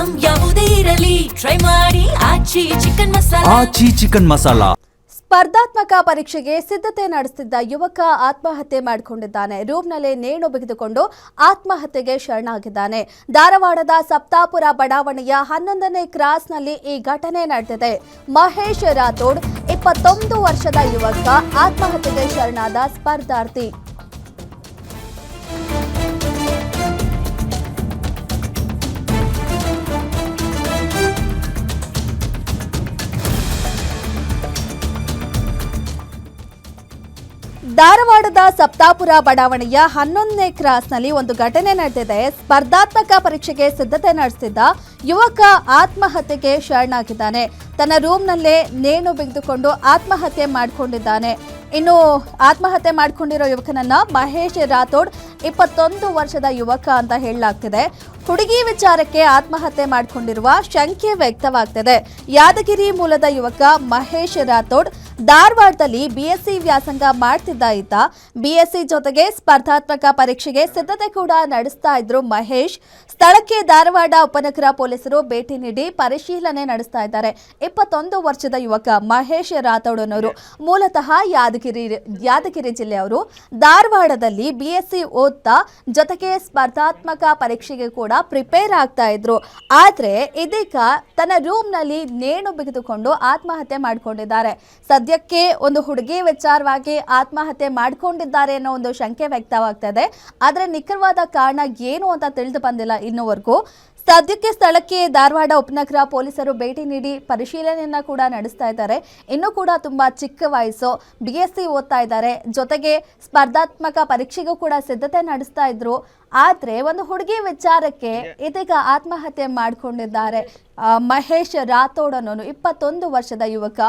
Item ಯಾವುದೇ ಇರಲಿ try ಮಾಡಿ ಆಚಿ ಚಿಕನ್ ಮಸಾಲಾ. ಸ್ಪರ್ಧಾತ್ಮಕ ಪರೀಕ್ಷೆಗೆ ಸಿದ್ಧತೆ ನಡೆಸುತ್ತಿದ್ದ ಯುವಕ ಆತ್ಮಹತ್ಯೆ ಮಾಡಿಕೊಂಡಿದ್ದಾನೆ. ರೂಮ್ನಲ್ಲಿ ನೇಣು ಬಿಗಿದುಕೊಂಡು ಆತ್ಮಹತ್ಯೆಗೆ ಶರಣಾಗಿದ್ದಾನೆ. ಧಾರವಾಡದ ಸಪ್ತಾಪುರ ಬಡಾವಣೆಯ 11ನೇ ಕ್ರಾಸ್ನಲ್ಲಿ ಈ ಘಟನೆ ನಡೆದಿದೆ. ಮಹೇಶ್ ರಾಥೋಡ್ 21 ವರ್ಷದ ಯುವಕ ಆತ್ಮಹತ್ಯೆಗೆ ಶರಣಾದ ಸ್ಪರ್ಧಾರ್ಥಿ. ಧಾರವಾಡದ ಸಪ್ತಾಪುರ ಬಡಾವಣೆಯ 11ನೇ ಕ್ರಾಸ್ನಲ್ಲಿ ಒಂದು ಘಟನೆ ನಡೆದಿದೆ. ಸ್ಪರ್ಧಾತ್ಮಕ ಪರೀಕ್ಷೆಗೆ ಸಿದ್ಧತೆ ನಡೆಸುತ್ತಿದ್ದ ಯುವಕ ಆತ್ಮಹತ್ಯೆಗೆ ಶರಣಾಗಿದ್ದಾನೆ. ತನ್ನ ರೂಮ್ನಲ್ಲೇ ನೇಣು ಬಿಗಿದುಕೊಂಡು ಆತ್ಮಹತ್ಯೆ ಮಾಡಿಕೊಂಡಿದ್ದಾನೆ. ಇನ್ನು ಆತ್ಮಹತ್ಯೆ ಮಾಡಿಕೊಂಡಿರೋ ಯುವಕನನ್ನ ಮಹೇಶ್ ರಾಥೋಡ್ 21 ವರ್ಷದ ಯುವಕ ಅಂತ ಹೇಳಲಾಗ್ತಿದೆ. ಹುಡುಗಿ ವಿಚಾರಕ್ಕೆ ಆತ್ಮಹತ್ಯೆ ಮಾಡಿಕೊಂಡಿರುವ ಶಂಕೆ ವ್ಯಕ್ತವಾಗ್ತಿದೆ. ಯಾದಗಿರಿ ಮೂಲದ ಯುವಕ ಮಹೇಶ್ ರಾಥೋಡ್ ಧಾರವಾಡದಲ್ಲಿ ಬಿಎಸ್ಸಿ ವ್ಯಾಸಂಗ ಮಾಡ್ತಿದ್ದ ಈತ ಬಿಎಸ್ಸಿ ಜೊತೆಗೆ ಸ್ಪರ್ಧಾತ್ಮಕ ಪರೀಕ್ಷೆಗೆ ಸಿದ್ಧತೆ ಕೂಡ ನಡೆಸ್ತಾ ಇದ್ರು ಮಹೇಶ್. ಸ್ಥಳಕ್ಕೆ ಧಾರವಾಡ ಉಪನಗರ ಪೊಲೀಸರು ಭೇಟಿ ನೀಡಿ ಪರಿಶೀಲನೆ ನಡೆಸ್ತಾ ಇದ್ದಾರೆ. 21 ವರ್ಷದ ಯುವಕ ಮಹೇಶ್ ರಾಥೋಡ್ ಅನ್ನೋರು ಮೂಲತಃ ಯಾದಗಿರಿ ಜಿಲ್ಲೆಯವರು. ಧಾರವಾಡದಲ್ಲಿ ಬಿಎಸ್ಸಿ ಓದ್ತಾ ಜೊತೆಗೆ ಸ್ಪರ್ಧಾತ್ಮಕ ಪರೀಕ್ಷೆಗೆ ಕೂಡ ಪ್ರಿಪೇರ್ ಆಗ್ತಾ ಇದ್ರು. ಆದ್ರೆ ಇದೀಗ ತನ್ನ ರೂಮ್ನಲ್ಲಿ ನೇಣು ಬಿಗಿದುಕೊಂಡು ಆತ್ಮಹತ್ಯೆ ಮಾಡಿಕೊಂಡಿದ್ದಾರೆ. ಸದ್ಯಕ್ಕೆ ಒಂದು ಹುಡುಗಿ ವಿಚಾರವಾಗಿ ಆತ್ಮಹತ್ಯೆ ಮಾಡಿಕೊಂಡಿದ್ದಾರೆ ಅನ್ನೋ ಒಂದು ಶಂಕೆ ವ್ಯಕ್ತವಾಗ್ತಾ ಇದೆ. ಆದರೆ ನಿಖರವಾದ ಕಾರಣ ಏನು ಅಂತ ತಿಳಿದು ಬಂದಿಲ್ಲ ಇನ್ನೂವರೆಗೂ. ಸದ್ಯಕ್ಕೆ ಸ್ಥಳಕ್ಕೆ ಧಾರವಾಡ ಉಪನಗರ ಪೊಲೀಸರು ಭೇಟಿ ನೀಡಿ ಪರಿಶೀಲನೆಯನ್ನ ಕೂಡ ನಡೆಸ್ತಾ ಇದ್ದಾರೆ. ಇನ್ನೂ ಕೂಡ ತುಂಬಾ ಚಿಕ್ಕ ವಯಸ್ಸು, ಬಿಎಸ್ಸಿ ಓದ್ತಾ ಇದ್ದಾರೆ, ಜೊತೆಗೆ ಸ್ಪರ್ಧಾತ್ಮಕ ಪರೀಕ್ಷೆಗೂ ಕೂಡ ಸಿದ್ಧತೆ ನಡೆಸ್ತಾ ಇದ್ರು. ಆದ್ರೆ ಒಂದು ಹುಡುಗಿ ವಿಚಾರಕ್ಕೆ ಇದೀಗ ಆತ್ಮಹತ್ಯೆ ಮಾಡಿಕೊಂಡಿದ್ದಾರೆ ಮಹೇಶ್ ರಾಥೋಡ್ ಅನ್ನೋನು 21 ವರ್ಷದ ಯುವಕ.